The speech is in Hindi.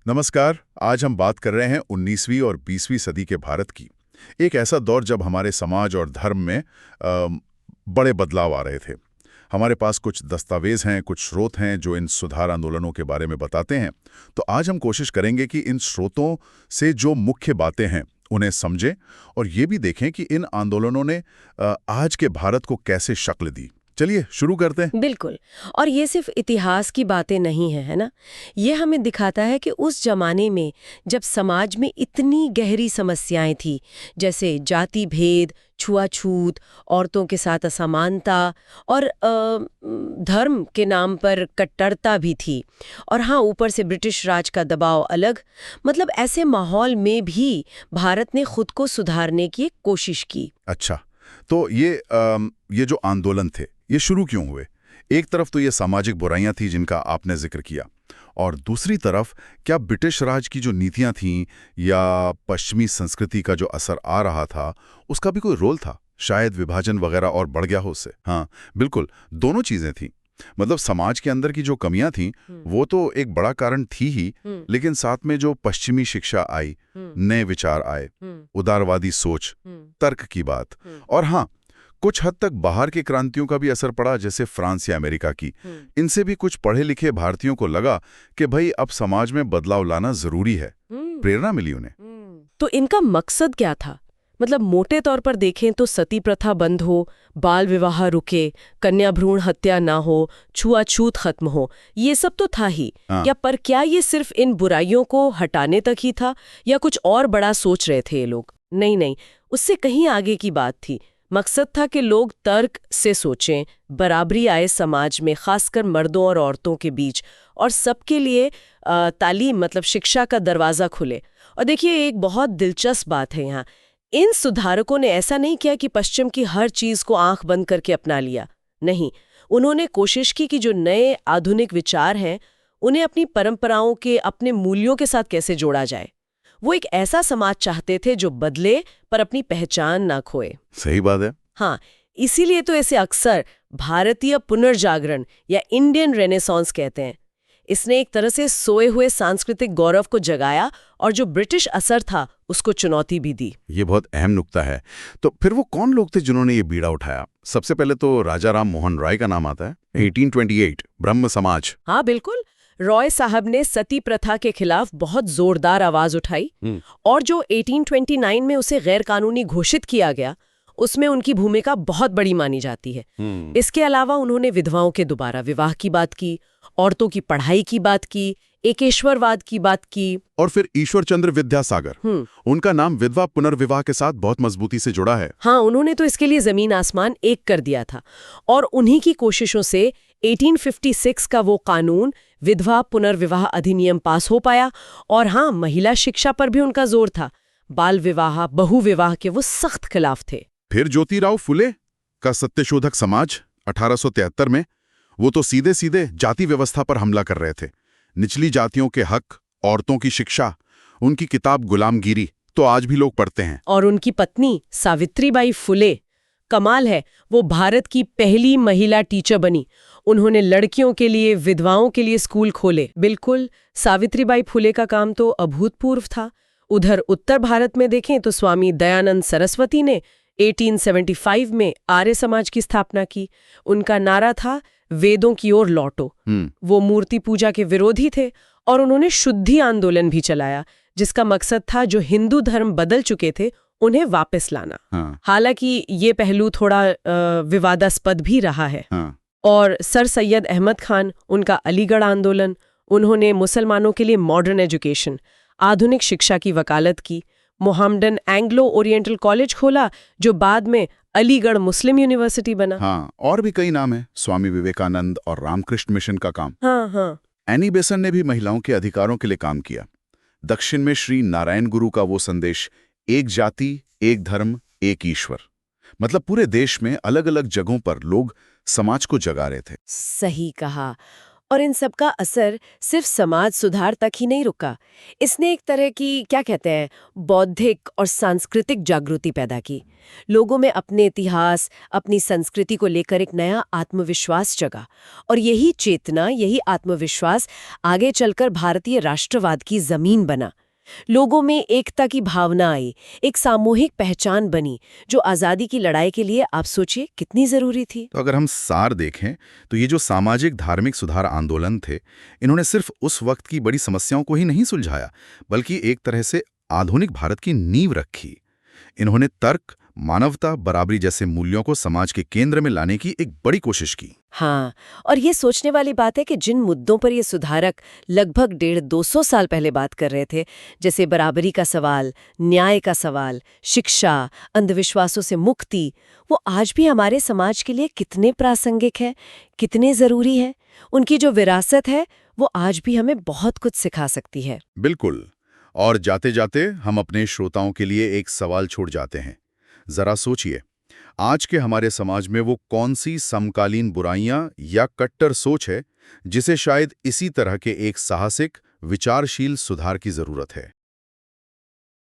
नमस्कार। आज हम बात कर रहे हैं 19वीं और 20वीं सदी के भारत की। एक ऐसा दौर जब हमारे समाज और धर्म में बड़े बदलाव आ रहे थे। हमारे पास कुछ दस्तावेज हैं, कुछ स्रोत हैं जो इन सुधार आंदोलनों के बारे में बताते हैं। तो आज हम कोशिश करेंगे कि इन स्रोतों से जो मुख्य बातें हैं उन्हें समझें और ये भी देखें कि इन आंदोलनों ने आज के भारत को कैसे शक्ल दी। चलिए शुरू करते हैं। बिल्कुल। और ये सिर्फ इतिहास की बातें नहीं है ना। ये हमें दिखाता है कि उस जमाने में जब समाज में इतनी गहरी समस्याएं थी, जैसे जाति भेद, छुआछूत, औरतों के साथ असमानता और धर्म के नाम पर कट्टरता भी थी। और हाँ, ऊपर से ब्रिटिश राज का दबाव अलग। मतलब ऐसे माहौल में भी भारत ने खुद को सुधारने की एक कोशिश की। अच्छा, तो ये जो आंदोलन थे ये शुरू क्यों हुए? एक तरफ तो ये सामाजिक बुराइयां थी जिनका आपने जिक्र किया, और दूसरी तरफ क्या ब्रिटिश राज की जो नीतियां थीं या पश्चिमी संस्कृति का जो असर आ रहा था उसका भी कोई रोल था? शायद विभाजन वगैरह और बढ़ गया हो उससे। हाँ, बिल्कुल, दोनों चीजें थीं। मतलब समाज के अंदर की जो कमियां थीं वो तो एक बड़ा कारण थी ही, लेकिन साथ में जो पश्चिमी शिक्षा आई, नए विचार आए, उदारवादी सोच, तर्क की बात, और हाँ, कुछ हद तक बाहर की क्रांतियों का भी असर पड़ा, जैसे फ्रांस या अमेरिका की। इनसे भी कुछ पढ़े लिखे भारतीयों को लगा कि भाई अब समाज में बदलाव लाना जरूरी है। प्रेरणा मिली उन्हें। तो इनका मकसद क्या था? मतलब मोटे तौर पर देखें तो सती प्रथा बंद हो, बाल विवाह रुके, कन्या भ्रूण हत्या ना हो, छुआछूत खत्म हो, ये सब तो था ही। हाँ। या पर क्या ये सिर्फ इन बुराइयों को हटाने तक ही था, या कुछ और बड़ा सोच रहे थे ये लोग? नहीं नहीं, उससे कहीं आगे की बात थी। मकसद था कि लोग तर्क से सोचें, बराबरी आए समाज में, खासकर मर्दों और औरतों के बीच, और सबके लिए तालीम मतलब शिक्षा का दरवाज़ा खुले। और देखिए, एक बहुत दिलचस्प बात है यहाँ, इन सुधारकों ने ऐसा नहीं किया कि पश्चिम की हर चीज़ को आंख बंद करके अपना लिया। नहीं, उन्होंने कोशिश की कि जो नए आधुनिक विचार हैं उन्हें अपनी परंपराओं के, अपने मूल्यों के साथ कैसे जोड़ा जाए। वो एक ऐसा समाज चाहते थे जो बदले पर अपनी पहचान ना खोए। सही बात है। हाँ, इसीलिए तो इसे अक्सर भारतीय पुनर्जागरण या इंडियन रेनेसांस कहते हैं। इसने एक तरह से सोए हुए सांस्कृतिक गौरव को जगाया और जो ब्रिटिश असर था उसको चुनौती भी दी। ये बहुत अहम नुक्ता है। तो फिर वो कौन लोग थे जिन्होंने ये बीड़ा उठाया? सबसे पहले तो राजा राम मोहन राय का नाम आता है। 1828 ब्रह्म समाज। हाँ बिल्कुल, रॉय साहब ने सती प्रथा के खिलाफ बहुत जोरदार आवाज उठाई, और जो 1829 में उसे गैर कानूनी घोषित किया गया, उसमें उनकी भूमिका बहुत बड़ी मानी जाती है। इसके अलावा उन्होंने विधवाओं के दोबारा विवाह की बात की, औरतों की पढ़ाई की बात की, एकेश्वरवाद की बात की। और फिर ईश्वर चंद्र विद्यासागर, उनका नाम विधवा पुनर्विवाह के साथ बहुत मजबूती से जुड़ा है। हाँ, उन्होंने तो इसके लिए जमीन आसमान एक कर दिया था। और उन्हीं की कोशिशों से 1856 का वो कानून विधवा पुनर्विवाह अधिनियम पास हो पाया। और हाँ, महिला शिक्षा पर भी उनका जोर था। बाल विवाह, बहु विवाह के वो सख्त खिलाफ थे। फिर ज्योतिराव फुले का सत्यशोधक समाज 1873 में, वो तो सीधे सीधे जाति व्यवस्था पर हमला कर रहे थे। निचली जातियों के हक, औरतों की शिक्षा, उनकी किताब गुलामगिरी तो आज भी लोग पढ़ते हैं। और उनकी पत्नी सावित्रीबाई फुले, कमाल है, वो भारत की पहली महिला टीचर बनी। उन्होंने लड़कियों के लिए, विधवाओं के लिए स्कूल खोले। बिल्कुल, सावित्रीबाई फुले का काम तो अभूतपूर्व था। उधर उत्तर भारत में देखें तो स्वामी दयानंद सरस्वती ने 1875 में आर्य समाज की स्थापना की। उनका नारा था, वेदों की ओर लौटो। वो मूर्ति पूजा के विरोधी थे और उन्होंने शुद्धि आंदोलन भी चलाया, जिसका मकसद था जो हिंदू धर्म बदल चुके थे उन्हें वापस लाना। हालांकि ये पहलू थोड़ा विवादास्पद भी रहा है। और सर सैयद अहमद खान, उनका अलीगढ़ आंदोलन, उन्होंने मुसलमानों के लिए मॉडर्न एजुकेशन, आधुनिक शिक्षा की वकालत की। मोहम्मडन एंग्लो ओरिएंटल कॉलेज खोला, जो बाद में अलीगढ़ मुस्लिम यूनिवर्सिटी बना। हाँ, और भी कई नाम हैं, स्वामी विवेकानंद और रामकृष्ण मिशन का काम। हाँ। एनी बेसन ने भी महिलाओं के अधिकारों के लिए काम किया। दक्षिण में श्री नारायण गुरु का वो संदेश, एक जाति, एक धर्म, एक ईश्वर, मतलब पूरे देश में अलग अलग जगहों पर लोग समाज को जगा रहे थे। सही कहा। और इन सब का असर सिर्फ समाज सुधार तक ही नहीं रुका। इसने एक तरह की क्या कहते हैं बौद्धिक और सांस्कृतिक जागृति पैदा की। लोगों में अपने इतिहास, अपनी संस्कृति को लेकर एक नया आत्मविश्वास जगा। और यही चेतना, यही आत्मविश्वास आगे चलकर भारतीय राष्ट्रवाद की जमीन बना। लोगों में एकता की भावना आई, एक सामूहिक पहचान बनी, जो आज़ादी की लड़ाई के लिए आप सोचिए कितनी ज़रूरी थी। तो अगर हम सार देखें तो ये जो सामाजिक धार्मिक सुधार आंदोलन थे, इन्होंने सिर्फ उस वक्त की बड़ी समस्याओं को ही नहीं सुलझाया, बल्कि एक तरह से आधुनिक भारत की नींव रखी। इन्होंने तर्क, मानवता, बराबरी जैसे मूल्यों को समाज के केंद्र में लाने की एक बड़ी कोशिश की। हाँ, और ये सोचने वाली बात है कि जिन मुद्दों पर ये सुधारक लगभग 150-200 साल पहले बात कर रहे थे, जैसे बराबरी का सवाल, न्याय का सवाल, शिक्षा, अंधविश्वासों से मुक्ति, वो आज भी हमारे समाज के लिए कितने प्रासंगिक है, कितने ज़रूरी है। उनकी जो विरासत है, वो आज भी हमें बहुत कुछ सिखा सकती है। बिल्कुल। और जाते जाते हम अपने श्रोताओं के लिए एक सवाल छोड़ जाते हैं। जरा सोचिए, आज के हमारे समाज में वो कौन सी समकालीन बुराइयां या कट्टर सोच है जिसे शायद इसी तरह के एक साहसिक, विचारशील सुधार की जरूरत है।